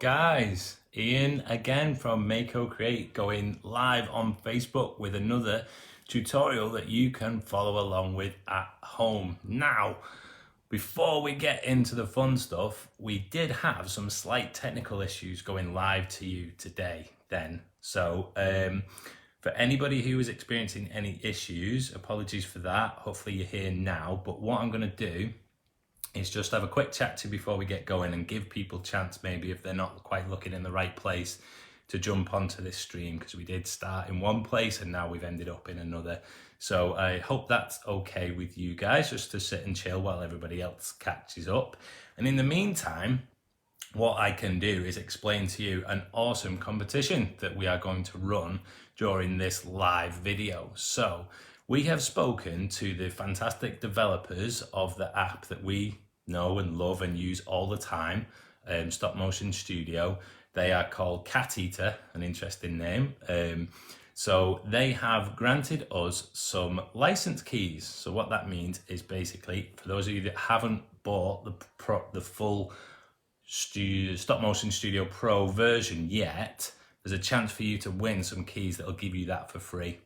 guys, Ian again from Mako Create, going live on Facebook with another tutorial that you can follow along with at home. Now, before we get into the fun stuff, we did have some slight technical issues going live to you today So for anybody who is experiencing any issues, apologies for that. Hopefully you're here now, but what I'm going to do is just have a quick chat to you before we get going and give people chance, maybe if they're not quite looking in the right place, to jump onto this stream, because we did start in one place and now we've ended up in another. So I hope that's okay with you guys, just to sit and chill while everybody else catches up. And in the meantime, what I can do is explain to you an awesome competition that we are going to run during this live video. So we have spoken to the fantastic developers of the app that we know and love and use all the time, Stop Motion Studio. They are called Cat Eater, an interesting name. So they have granted us some license keys. So what that means is basically, for those of you that haven't bought the full Stop Motion Studio Pro version yet, there's a chance for you to win some keys that'll give you that for free.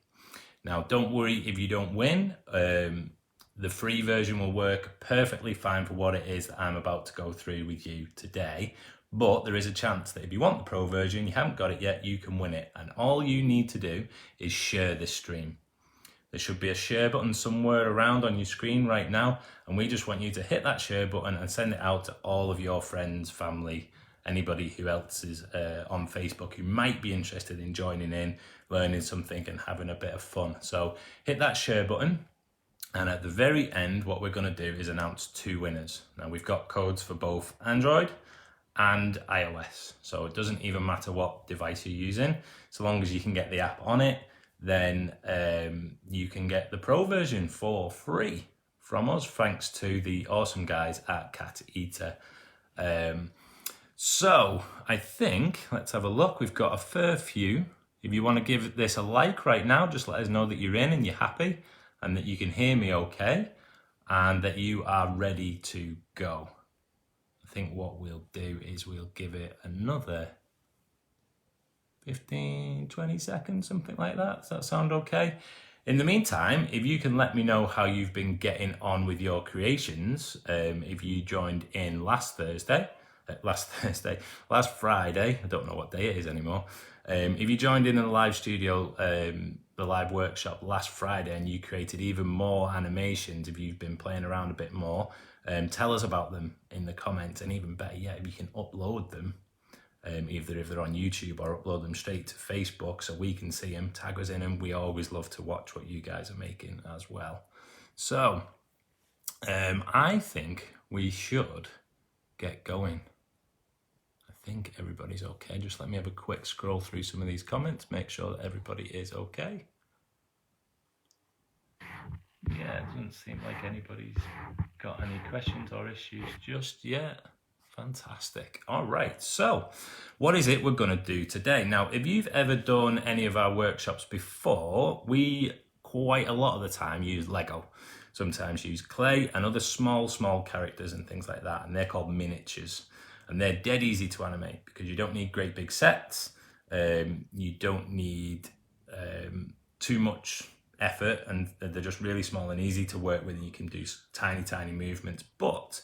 Now, don't worry if you don't win. The free version will work perfectly fine for what it is that I'm about to go through with you today. But there is a chance that if you want the pro version, you haven't got it yet, you can win it. And all you need to do is share this stream. There should be a share button somewhere around on your screen right now. And we just want you to hit that share button and send it out to all of your friends, family, anybody who else is on Facebook who might be interested in joining in, learning something and having a bit of fun. So hit that share button, and at the very end what we're going to do is announce two winners. Now we've got codes for both Android and iOS, so it doesn't even matter what device you're using, so long as you can get the app on it, then you can get the pro version for free from us, thanks to the awesome guys at Cat Eater. So I think, let's have a look. We've got a fair few. If you want to give this a like right now, just let us know that you're in and you're happy and that you can hear me okay and that you are ready to go. I think what we'll do is we'll give it another 15, 20 seconds, something like that. Does that sound okay? In the meantime, if you can let me know how you've been getting on with your creations, if you joined in last Friday, I don't know what day it is anymore. If you joined in the live studio, the live workshop last Friday, and you created even more animations, if you've been playing around a bit more, tell us about them in the comments, and even better yet, if you can upload them, either if they're on YouTube or upload them straight to Facebook so we can see them, tag us in them. We always love to watch what you guys are making as well. So I think we should get going. I think everybody's okay. Just let me have a quick scroll through some of these comments, make sure that everybody is okay. Yeah, it doesn't seem like anybody's got any questions or issues just yet. Fantastic. All right, so what is it we're going to do today? Now, if you've ever done any of our workshops before, we quite a lot of the time use Lego. Sometimes use clay and other small characters and things like that, and they're called miniatures. And they're dead easy to animate because you don't need great big sets. You don't need too much effort, and they're just really small and easy to work with, and you can do tiny movements. But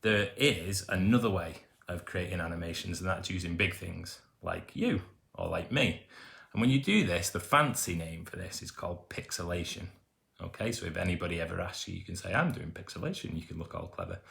there is another way of creating animations, and that's using big things like you or like me. And when you do this, the fancy name for this is called pixelation. Okay, so if anybody ever asks you, you can say, I'm doing pixelation. You can look all clever.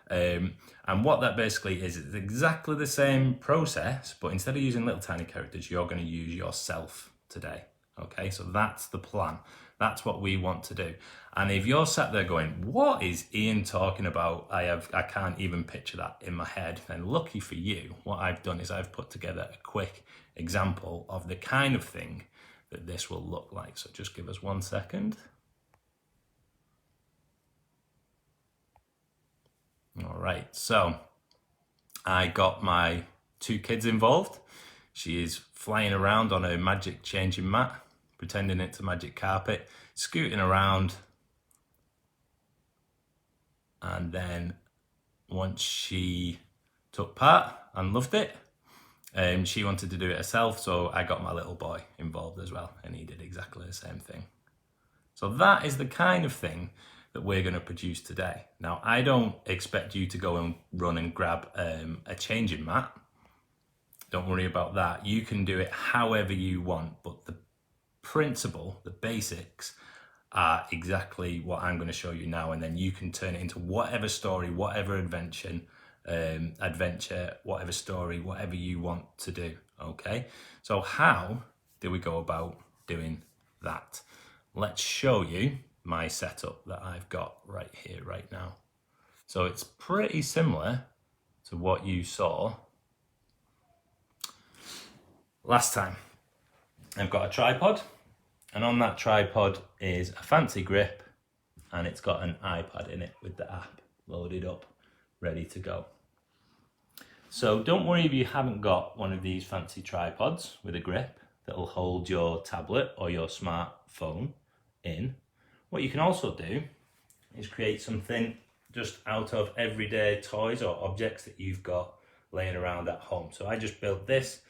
And what that basically is, it's exactly the same process, but instead of using little tiny characters, you're going to use yourself today. Okay, so that's the plan. That's what we want to do. And if you're sat there going, what is Ian talking about? I can't even picture that in my head. Then lucky for you, what I've done is I've put together a quick example of the kind of thing that this will look like. So just give us 1 second. All right, so I got my two kids involved. She is flying around on a magic changing mat, pretending it's a magic carpet, scooting around. And then once she took part and loved it, She wanted to do it herself, so I got my little boy involved as well, and he did exactly the same thing. So that is the kind of thing that we're going to produce today. Now, I don't expect you to go and run and grab a changing mat. Don't worry about that. You can do it however you want, but the principle, the basics, are exactly what I'm going to show you now, and then you can turn it into whatever story, whatever adventure, whatever story, whatever you want to do. Okay, so how do we go about doing that? Let's show you my setup that I've got right here, right now. So it's pretty similar to what you saw last time. I've got a tripod, and on that tripod is a fancy grip, and it's got an iPad in it with the app loaded up, ready to go. So don't worry if you haven't got one of these fancy tripods with a grip that'll hold your tablet or your smartphone in. What you can also do is create something just out of everyday toys or objects that you've got laying around at home. So I just built this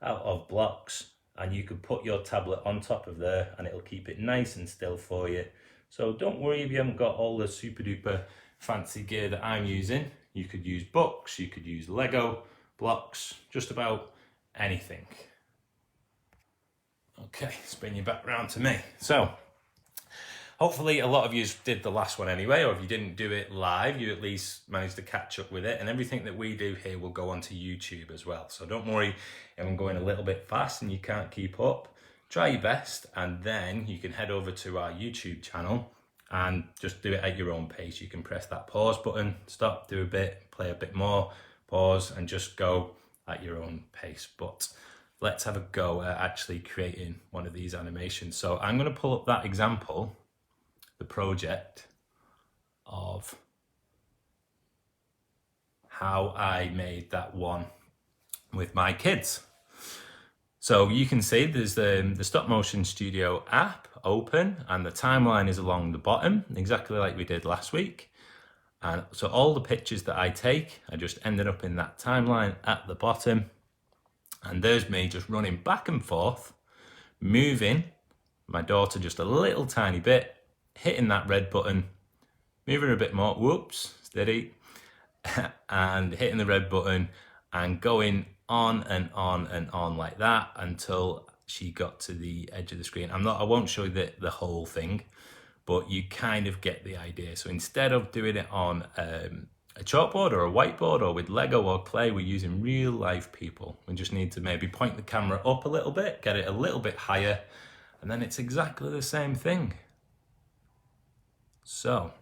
out of blocks, and you could put your tablet on top of there and it'll keep it nice and still for you. So don't worry if you haven't got all the super duper fancy gear that I'm using. You could use books, you could use Lego blocks, just about anything. Okay, let's bring you back round to me. So hopefully a lot of you did the last one anyway, or if you didn't do it live, you at least managed to catch up with it. And everything that we do here will go onto YouTube as well. So don't worry if I'm going a little bit fast and you can't keep up. Try your best, and then you can head over to our YouTube channel and just do it at your own pace. You can press that pause button, stop, do a bit, play a bit more, pause, and just go at your own pace. But let's have a go at actually creating one of these animations. So I'm going to pull up that example, the project of how I made that one with my kids. So you can see there's the Stop Motion Studio app open, and the timeline is along the bottom, exactly like we did last week. And so all the pictures that I take, I just ended up in that timeline at the bottom. And there's me just running back and forth, moving my daughter just a little tiny bit, hitting that red button, moving her a bit more, whoops, steady, and hitting the red button and going on and on and on like that until she got to the edge of the screen. I won't show you the whole thing, but you kind of get the idea. So instead of doing it on a chalkboard or a whiteboard or with Lego or clay, we're using real life people. We just need to maybe point the camera up a little bit, get it a little bit higher, and then it's exactly the same thing. So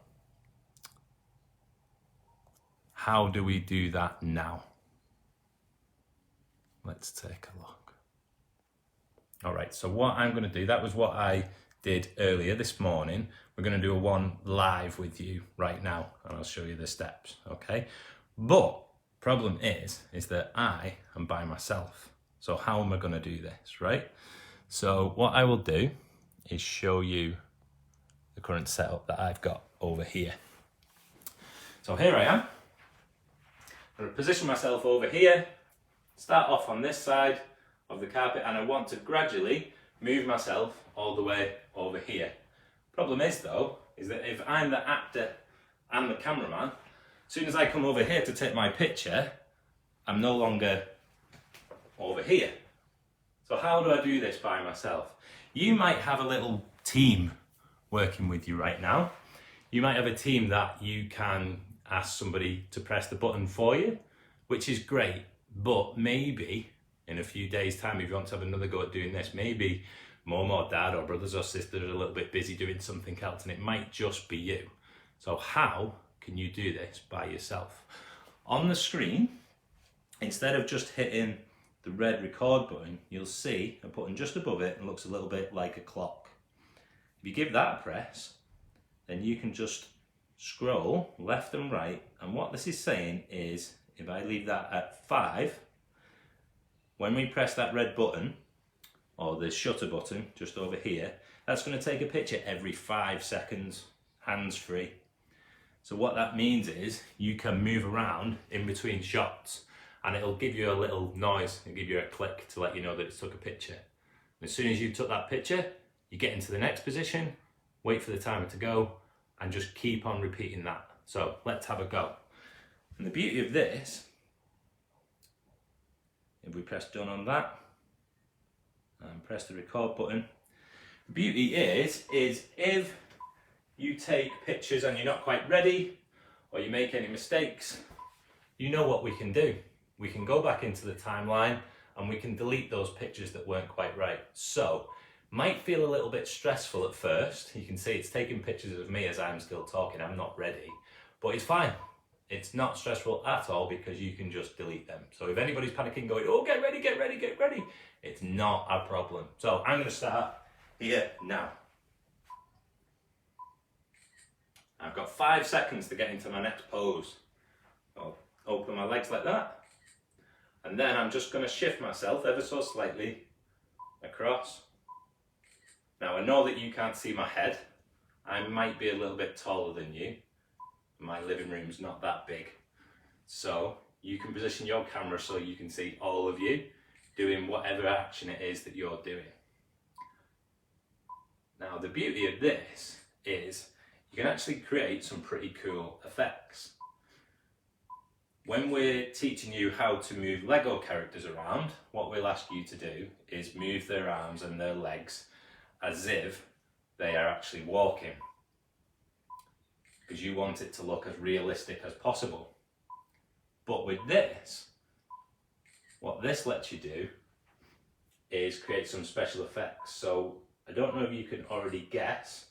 how do we do that now? Let's take a look. All right, so what I'm going to do, that was what I did earlier this morning. We're going to do a one live with you right now, and I'll show you the steps, okay? But problem is that I am by myself. So how am I going to do this, right? So what I will do is show you the current setup that I've got over here. So here I am. I'm going to position myself over here, start off on this side of the carpet, and I want to gradually move myself all the way over here. Problem is though, is that if I'm the actor and the cameraman, as soon as I come over here to take my picture, I'm no longer over here. So how do I do this by myself? You might have a little team working with you right now. You might have a team that you can ask somebody to press the button for you, which is great, but maybe in a few days' time, if you want to have another go at doing this, maybe mum or dad or brothers or sisters are a little bit busy doing something else, and it might just be you. So how can you do this by yourself? On the screen, instead of just hitting the red record button, you'll see a button just above it and looks a little bit like a clock. If you give that a press, then you can just scroll left and right, and what this is saying is if I leave that at 5, when we press that red button, or the shutter button just over here, that's going to take a picture every 5 seconds, hands-free. So what that means is you can move around in between shots and it'll give you a little noise and give you a click to let you know that it's took a picture. As soon as you took that picture, you get into the next position, wait for the timer to go, and just keep on repeating that. So let's have a go. And the beauty of this, if we press done on that and press the record button, the beauty is if you take pictures and you're not quite ready, or you make any mistakes, you know what we can do. We can go back into the timeline and we can delete those pictures that weren't quite right. So, might feel a little bit stressful at first. You can see it's taking pictures of me as I'm still talking, I'm not ready, but it's fine. It's not stressful at all because you can just delete them. So if anybody's panicking going, oh, get ready, get ready, get ready, it's not a problem. So I'm gonna start here now. I've got 5 seconds to get into my next pose. I'll open my legs like that. And then I'm just gonna shift myself ever so slightly across. Now I know that you can't see my head. I might be a little bit taller than you. My living room's not that big. So you can position your camera so you can see all of you doing whatever action it is that you're doing. Now the beauty of this is you can actually create some pretty cool effects. When we're teaching you how to move Lego characters around, what we'll ask you to do is move their arms and their legs as if they are actually walking, because you want it to look as realistic as possible. But with this, what this lets you do is create some special effects. So I don't know if you can already guess.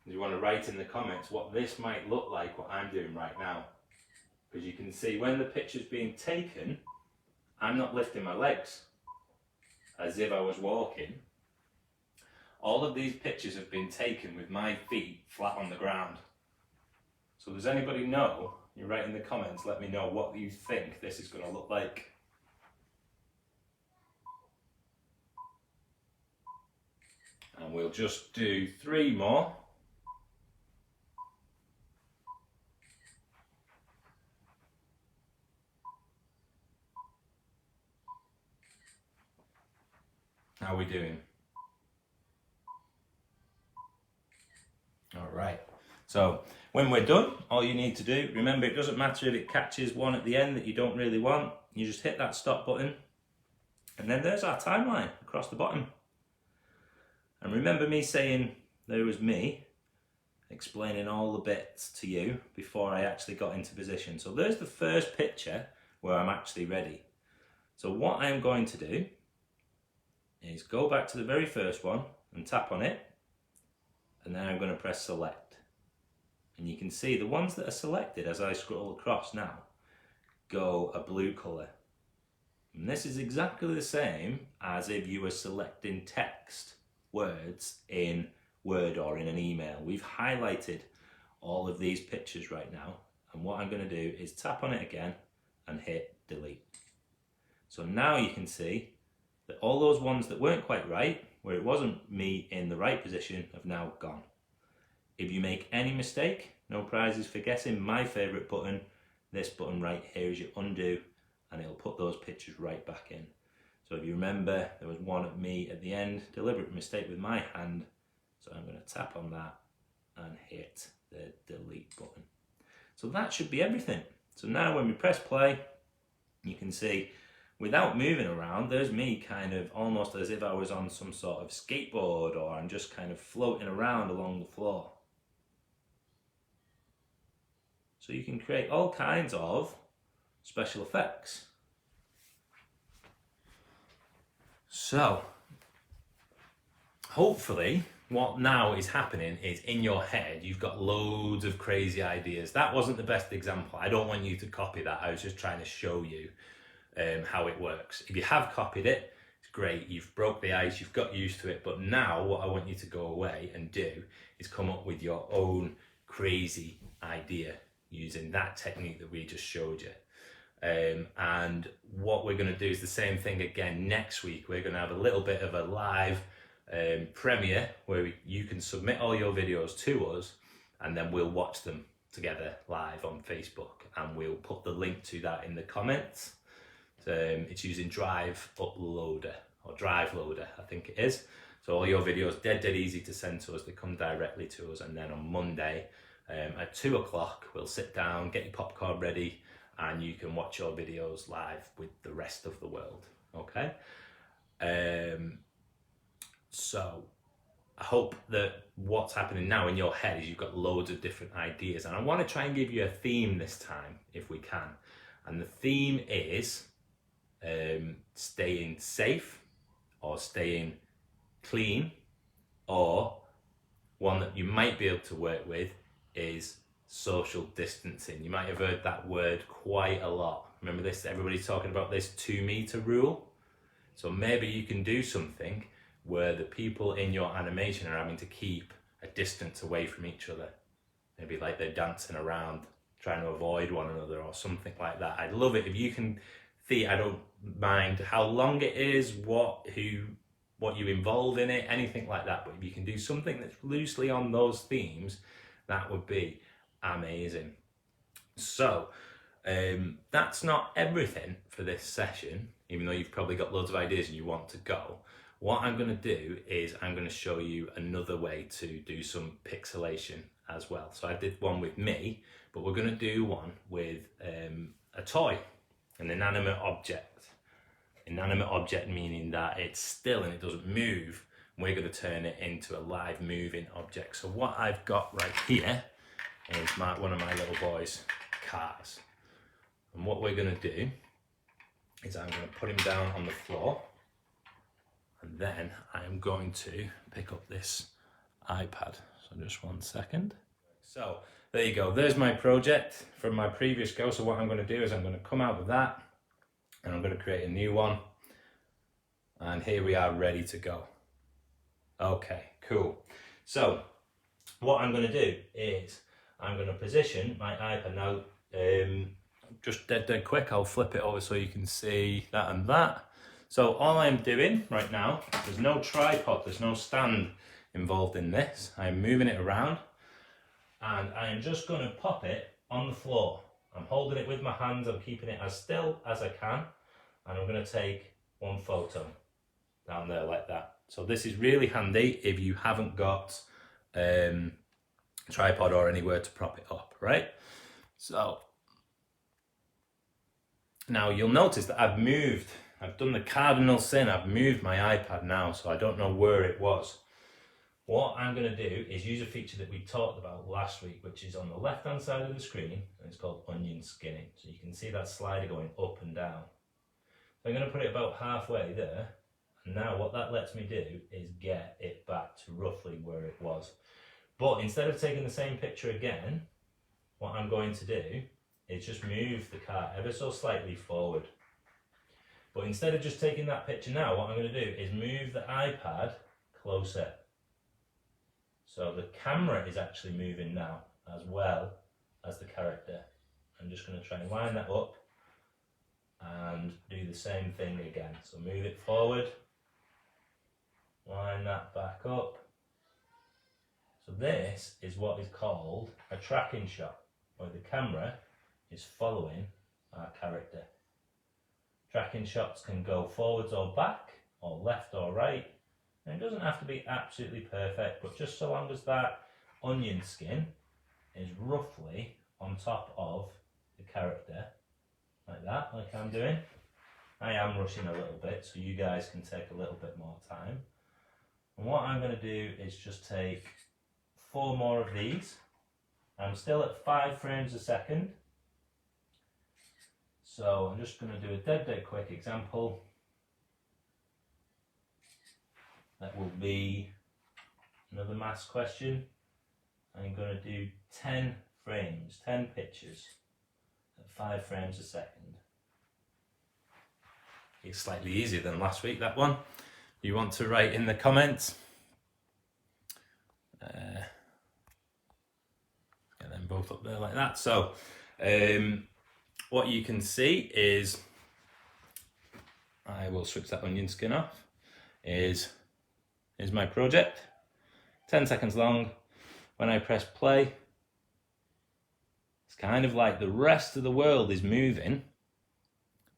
You want to write in the comments what this might look like, what I'm doing right now. Because you can see when the picture's being taken, I'm not lifting my legs as if I was walking. All of these pictures have been taken with my feet flat on the ground. So does anybody know? You write in the comments, let me know what you think this is going to look like. And we'll just do 3 more. How are we doing? All right. So when we're done, all you need to do, remember, it doesn't matter if it catches one at the end that you don't really want. You just hit that stop button. And then there's our timeline across the bottom. And remember me saying there was me explaining all the bits to you before I actually got into position. So there's the first picture where I'm actually ready. So what I'm going to do is go back to the very first one and tap on it, and then I'm going to press select. And you can see the ones that are selected as I scroll across now go a blue colour. And this is exactly the same as if you were selecting text, words in Word or in an email. We've highlighted all of these pictures right now, and what I'm going to do is tap on it again and hit delete. So now you can see that all those ones that weren't quite right, where it wasn't me in the right position, have now gone. If you make any mistake, no prizes for guessing. My favourite button, this button right here, is your undo, and it'll put those pictures right back in. So if you remember, there was one of me at the end, deliberate mistake with my hand, so I'm going to tap on that and hit the delete button. So that should be everything. So now when we press play, you can see without moving around, there's me kind of almost as if I was on some sort of skateboard, or I'm just kind of floating around along the floor. So you can create all kinds of special effects. So, hopefully, what now is happening is in your head, you've got loads of crazy ideas. That wasn't the best example. I don't want you to copy that. I was just trying to show you how it works. If you have copied it, it's great. You've broke the ice, you've got used to it. But now what I want you to go away and do is come up with your own crazy idea using that technique that we just showed you. And what we're going to do is the same thing again next week. We're going to have a little bit of a live premiere where you can submit all your videos to us, and then we'll watch them together live on Facebook, and we'll put the link to that in the comments. It's using Drive Uploader or Drive Loader, I think it is. So all your videos, dead easy to send to us. They come directly to us, and then on Monday at 2 o'clock, we'll sit down, get your popcorn ready, and you can watch your videos live with the rest of the world. Okay. So I hope that what's happening now in your head is you've got loads of different ideas, and I want to try and give you a theme this time if we can. And the theme is staying safe, or staying clean, or one that you might be able to work with is social distancing. You might have heard that word quite a lot. Remember this, everybody's talking about this 2-meter rule. So maybe you can do something where the people in your animation are having to keep a distance away from each other. Maybe like they're dancing around, trying to avoid one another or something like that. I'd love it if you can see, I don't mind how long it is, what you involve in it, anything like that. But if you can do something that's loosely on those themes, that would be amazing. So that's not everything for this session, even though you've probably got loads of ideas and you want to go. What I'm going to do is I'm going to show you another way to do some pixelation as well. So I did one with me, but we're going to do one with a toy, an inanimate object. Inanimate object meaning that it's still and it doesn't move. We're going to turn it into a live moving object. So what I've got right here is one of my little boy's cars. And what we're going to do is I'm going to put him down on the floor, and then I'm going to pick up this iPad. So just 1 second. So there you go. There's my project from my previous go. So what I'm going to do is I'm going to come out with that, and I'm going to create a new one. And here we are, ready to go. Okay, cool. So what I'm going to do is I'm going to position my iPad now. Just dead quick, I'll flip it over so you can see that and that. So all I'm doing right now, there's no tripod, there's no stand involved in this. I'm moving it around, and I am just going to pop it on the floor. I'm holding it with my hands, I'm keeping it as still as I can, and I'm going to take one photo down there like that. So this is really handy if you haven't got a tripod or anywhere to prop it up, right? So now you'll notice that I've done the cardinal sin, I've moved my iPad now, so I don't know where it was. What I'm going to do is use a feature that we talked about last week, which is on the left hand side of the screen, and it's called onion skinning. So you can see that slider going up and down. So I'm going to put it about halfway there, and now what that lets me do is get it back to roughly where it was. But instead of taking the same picture again, what I'm going to do is just move the car ever so slightly forward. But instead of just taking that picture now, what I'm going to do is move the iPad closer. So the camera is actually moving now as well as the character. I'm just going to try and line that up and do the same thing again. So move it forward, line that back up. So this is what is called a tracking shot, where the camera is following our character. Tracking shots can go forwards or back, or left or right, and it doesn't have to be absolutely perfect, but just so long as that onion skin is roughly on top of the character, like that, like I'm doing. I am rushing a little bit, so you guys can take a little bit more time. And what I'm going to do is just take 4 more of these. I'm still at 5 frames a second. So I'm just going to do a dead quick example. That will be another maths question. I'm going to do 10 frames, 10 pictures at 5 frames a second. It's slightly easier than last week, that one. You want to write in the comments. Get them both up there like that. So what you can see is, I will switch that onion skin off, is my project. 10 seconds long. When I press play, it's kind of like the rest of the world is moving,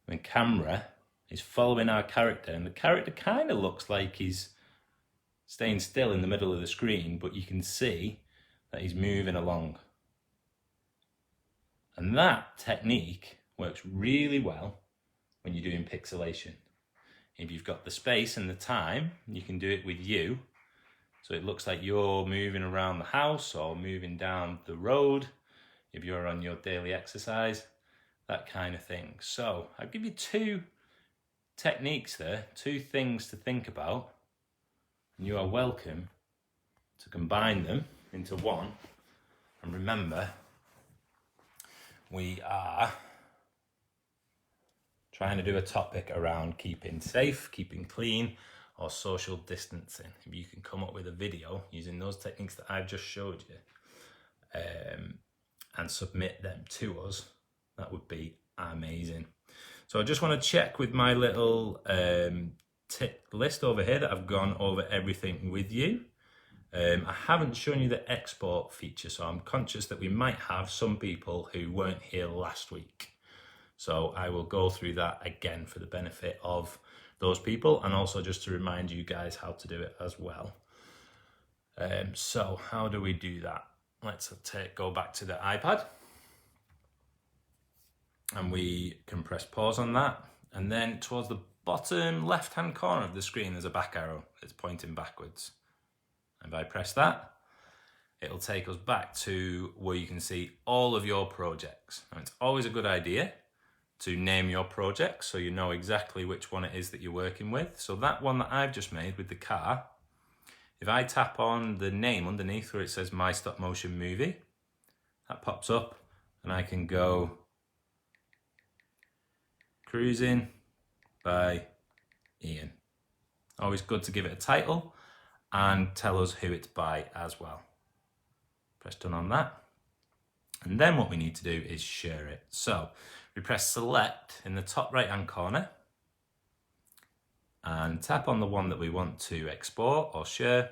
the camera is following our character, and the character kind of looks like he's staying still in the middle of the screen, but you can see that he's moving along. And that technique works really well when you're doing pixelation. If you've got the space and the time, you can do it with you. So it looks like you're moving around the house or moving down the road, if you're on your daily exercise, that kind of thing. So I'll give you two techniques there, two things to think about, and you are welcome to combine them into one. And remember, we are trying to do a topic around keeping safe, keeping clean, or social distancing. If you can come up with a video using those techniques that I've just showed you and submit them to us, that would be amazing. So I just want to check with my little tip list over here that I've gone over everything with you. I haven't shown you the export feature, so I'm conscious that we might have some people who weren't here last week. So I will go through that again for the benefit of those people, and also just to remind you guys how to do it as well. So how do we do that? Let's go back to the iPad, and we can press pause on that, and then towards the bottom left hand corner of the screen there's a back arrow that's pointing backwards. And if I press that, it'll take us back to where you can see all of your projects. Now, it's always a good idea to name your project so you know exactly which one it is that you're working with. So that one that I've just made with the car, if I tap on the name underneath where it says My Stop Motion Movie, that pops up and I can go Cruising by Ian. Always good to give it a title and tell us who it's by as well. Press done on that. And then what we need to do is share it. So we press select in the top right hand corner and tap on the one that we want to export or share.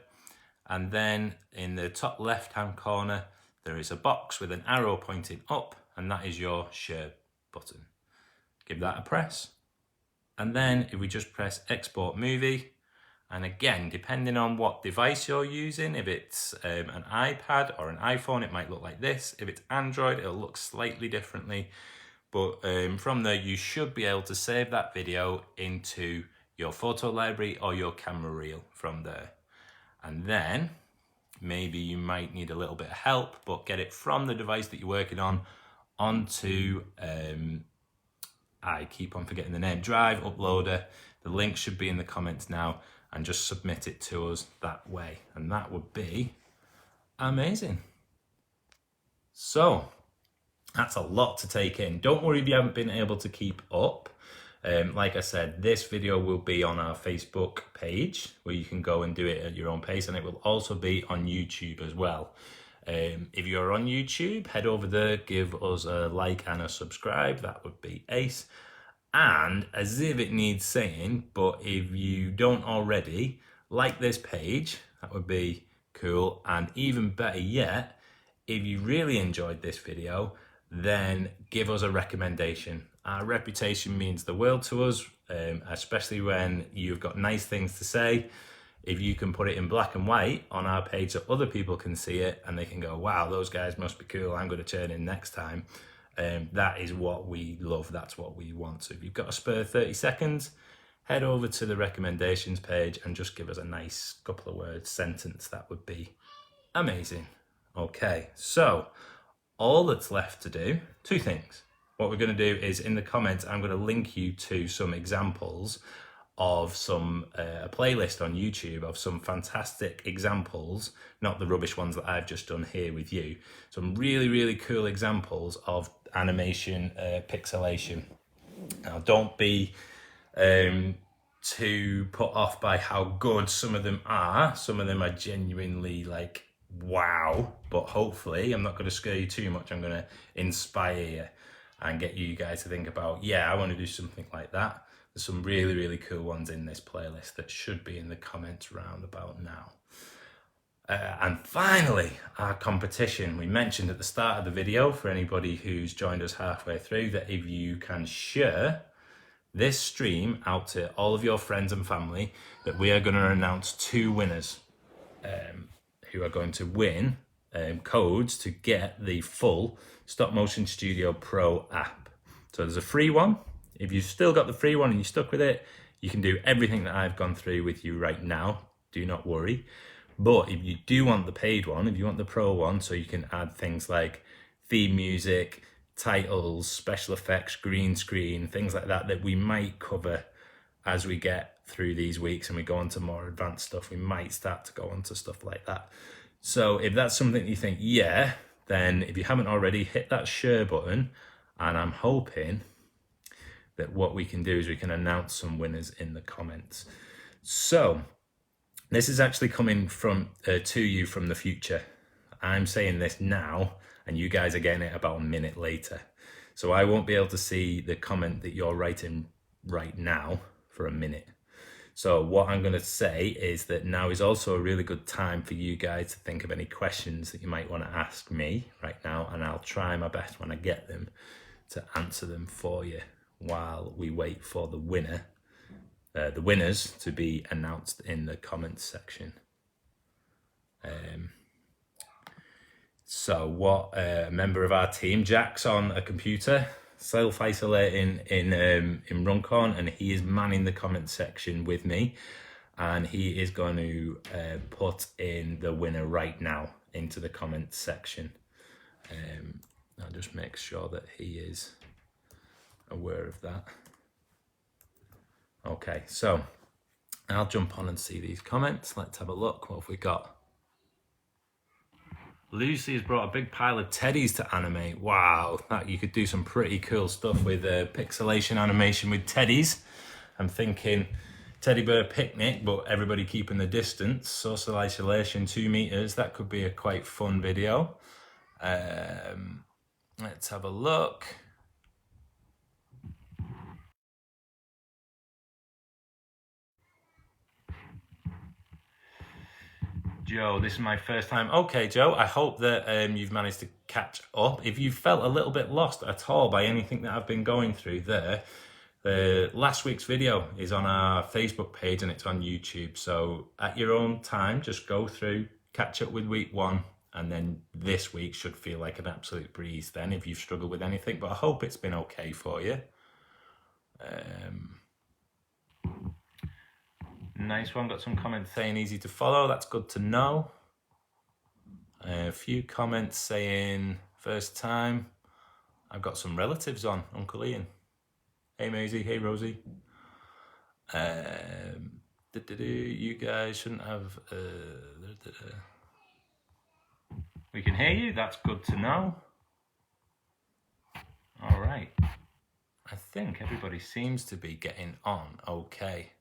And then in the top left hand corner, there is a box with an arrow pointing up, and that is your share button. Give that a press. And then if we just press export movie, and again, depending on what device you're using, if it's an iPad or an iPhone, it might look like this. If it's Android, it'll look slightly differently. But from there, you should be able to save that video into your photo library or your camera reel from there. And then maybe you might need a little bit of help, but get it from the device that you're working on onto, I keep on forgetting the name, Drive, Uploader. The link should be in the comments now, and just submit it to us that way. And that would be amazing. So that's a lot to take in. Don't worry if you haven't been able to keep up. Like I said, this video will be on our Facebook page where you can go and do it at your own pace, and it will also be on YouTube as well. If you're on YouTube, head over there, give us a like and a subscribe. That would be ace. And as if it needs saying, but if you don't already, like this page, that would be cool. And even better yet, if you really enjoyed this video, then give us a recommendation. Our reputation means the world to us, especially when you've got nice things to say. If you can put it in black and white on our page so other people can see it and they can go, wow, those guys must be cool, I'm going to turn in next time. That is what we love, that's what we want. So if you've got a spare 30 seconds, head over to the recommendations page and just give us a nice couple of words, sentence. That would be amazing. Okay, so all that's left to do, two things. What we're going to do is in the comments, I'm going to link you to some examples of some a playlist on YouTube of some fantastic examples, not the rubbish ones that I've just done here with you. Some really, really cool examples of animation pixelation. Now, don't be too put off by how good some of them are. Some of them are genuinely like, wow. But hopefully, I'm not going to scare you too much. I'm going to inspire you and get you guys to think about, yeah, I want to do something like that. There's some really, really cool ones in this playlist that should be in the comments round about now. And finally, our competition. We mentioned at the start of the video, for anybody who's joined us halfway through, that if you can share this stream out to all of your friends and family that we are going to announce 2 winners who are going to win codes to get the full Stop Motion Studio Pro app. So there's a free one. If you've still got the free one and you're stuck with it, you can do everything that I've gone through with you right now. Do not worry. But if you do want the paid one, if you want the pro one, so you can add things like theme music, titles, special effects, green screen, things like that, that we might cover as we get through these weeks and we go on to more advanced stuff. We might start to go on to stuff like that. So if that's something you think, yeah, then if you haven't already, hit that share button. And I'm hoping that what we can do is we can announce some winners in the comments. So this is actually coming from to you from the future. I'm saying this now, and you guys are getting it about a minute later. So I won't be able to see the comment that you're writing right now for a minute. So what I'm going to say is that now is also a really good time for you guys to think of any questions that you might want to ask me right now, and I'll try my best when I get them to answer them for you while we wait for the winners to be announced in the comments section. So what a member of our team, Jack's on a computer, self-isolating in Runcorn, and he is manning the comment section with me, and he is going to put in the winner right now into the comment section. I'll just make sure that he is aware of that. Okay, so I'll jump on and see these comments. Let's have a look. What have we got? Lucy has brought a big pile of teddies to animate. Wow, that you could do some pretty cool stuff with pixelation animation with teddies. I'm thinking teddy bear picnic, but everybody keeping the distance. Social isolation, 2 meters. That could be a quite fun video. Let's have a look. Joe, this is my first time. Okay, Joe, I hope that you've managed to catch up. If you felt a little bit lost at all by anything that I've been going through there, last week's video is on our Facebook page and it's on YouTube. So at your own time, just go through, catch up with week 1, and then this week should feel like an absolute breeze then if you've struggled with anything. But I hope it's been okay for you. Nice one, got some comments saying easy to follow, that's good to know. A few comments saying first time. I've got some relatives on, Uncle Ian. Hey Maisie, hey Rosie. You guys shouldn't have... We can hear you, that's good to know. All right. I think everybody seems to be getting on okay.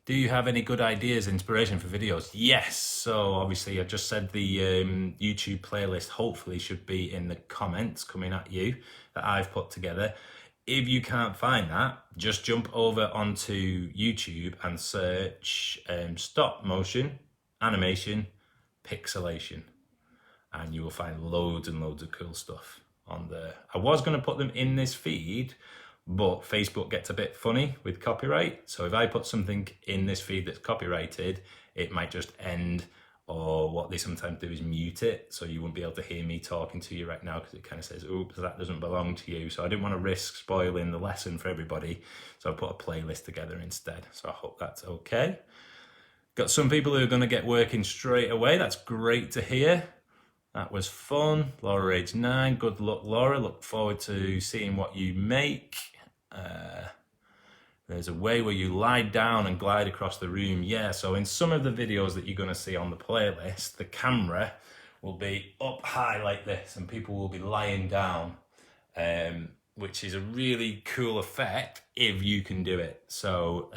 Do you have any good ideas, inspiration for videos? Yes. So obviously I just said the YouTube playlist hopefully should be in the comments coming at you that I've put together. If you can't find that, just jump over onto YouTube and search stop motion, animation, pixelation. And you will find loads and loads of cool stuff on there. I was going to put them in this feed, but Facebook gets a bit funny with copyright. So if I put something in this feed that's copyrighted, it might just end, or what they sometimes do is mute it. So you won't be able to hear me talking to you right now because it kind of says, oops, that doesn't belong to you. So I didn't want to risk spoiling the lesson for everybody. So I put a playlist together instead. So I hope that's okay. Got some people who are going to get working straight away. That's great to hear. That was fun. Laura, age 9. Good luck, Laura. Look forward to seeing what you make. There's a way where you lie down and glide across the room. Yeah, so in some of the videos that you're going to see on the playlist, the camera will be up high like this and people will be lying down, which is a really cool effect if you can do it. So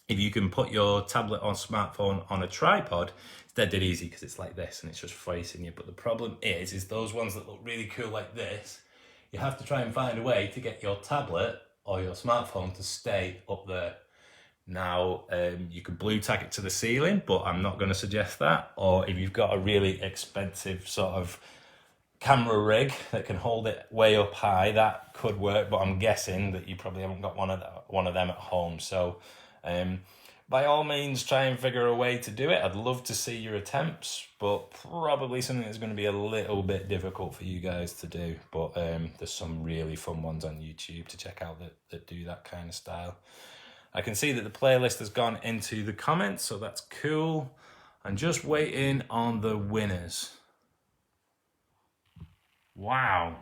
if you can put your tablet or smartphone on a tripod, it's dead easy because it's like this and it's just facing you. But the problem is those ones that look really cool like this, you have to try and find a way to get your tablet or your smartphone to stay up there. Now, you could blue tack it to the ceiling, but I'm not going to suggest that. Or if you've got a really expensive sort of camera rig that can hold it way up high, that could work, but I'm guessing that you probably haven't got one of them at home. So by all means, try and figure a way to do it. I'd love to see your attempts, but probably something that's going to be a little bit difficult for you guys to do. But there's some really fun ones on YouTube to check out that do that kind of style. I can see that the playlist has gone into the comments, so that's cool. I'm just waiting on the winners. Wow.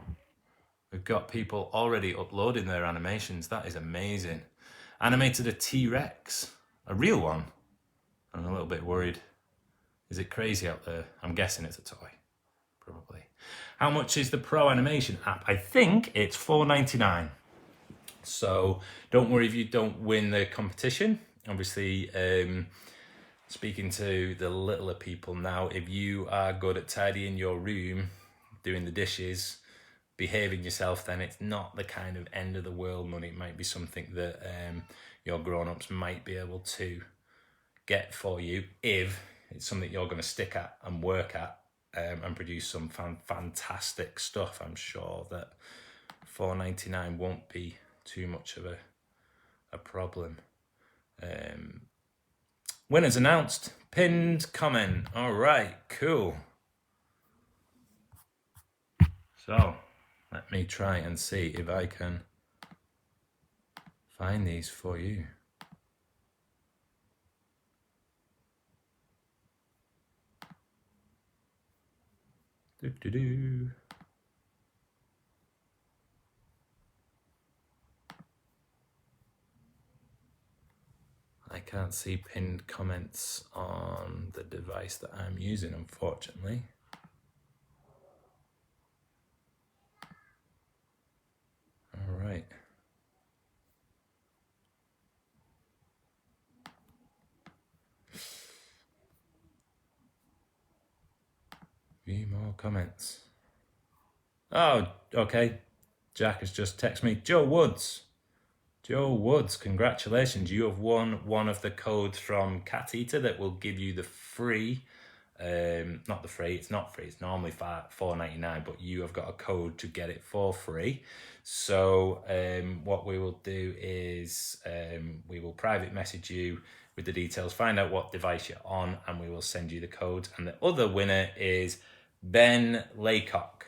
We've got people already uploading their animations. That is amazing. Animated a T-Rex. A real one. I'm a little bit worried. Is it crazy out there? I'm guessing it's a toy. Probably. How much is the Pro Animation app? I think it's $4.99. So don't worry if you don't win the competition. Obviously, speaking to the littler people now, if you are good at tidying your room, doing the dishes, behaving yourself, then it's not the kind of end of the world money. It might be something that your grown-ups might be able to get for you if it's something you're going to stick at and work at and produce some fantastic stuff. I'm sure that $4.99 won't be too much of a problem. Winners announced. Pinned comment. All right, cool. So let me try and see if I can find these for you. Doo-doo-doo. I can't see pinned comments on the device that I'm using, unfortunately. All right. View more comments. Oh, okay. Jack has just texted me. Joe Woods, congratulations. You have won one of the codes from Cat Eater that will give you the free, not the free, it's not free, it's normally $4.99, but you have got a code to get it for free. So what we will do is we will private message you with the details, find out what device you're on, and we will send you the code. And the other winner is Ben Laycock.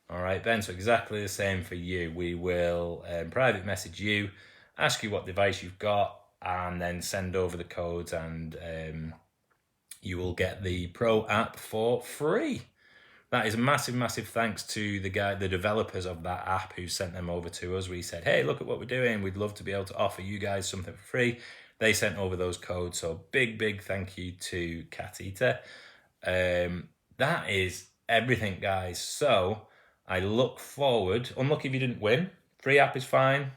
All right, Ben, so exactly the same for you. We will private message you, ask you what device you've got, and then send over the codes, and you will get the Pro app for free. That is a massive, massive thanks to the developers of that app who sent them over to us. We said, hey, look at what we're doing. We'd love to be able to offer you guys something for free. They sent over those codes, so big, big thank you to Cat Eater. That is everything, guys. So I look forward. Unlucky if you didn't win. Free app is fine.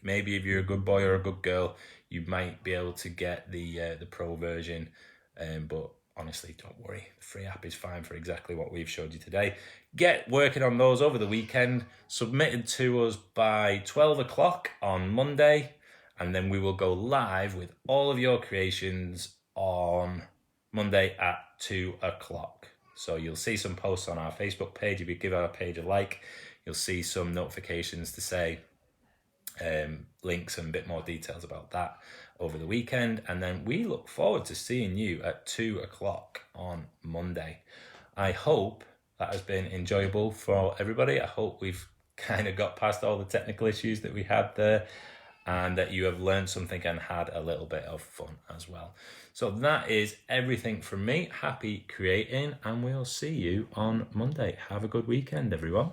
Maybe if you're a good boy or a good girl, you might be able to get the Pro version. But honestly, don't worry. The free app is fine for exactly what we've showed you today. Get working on those over the weekend. Submitted to us by 12 o'clock on Monday. And then we will go live with all of your creations on Monday at 2 o'clock. So you'll see some posts on our Facebook page. If you give our page a like, you'll see some notifications to say links and a bit more details about that over the weekend. And then we look forward to seeing you at 2 o'clock on Monday. I hope that has been enjoyable for everybody. I hope we've kind of got past all the technical issues that we had there, and that you have learned something and had a little bit of fun as well. So that is everything from me. Happy creating, and we'll see you on Monday. Have a good weekend, everyone.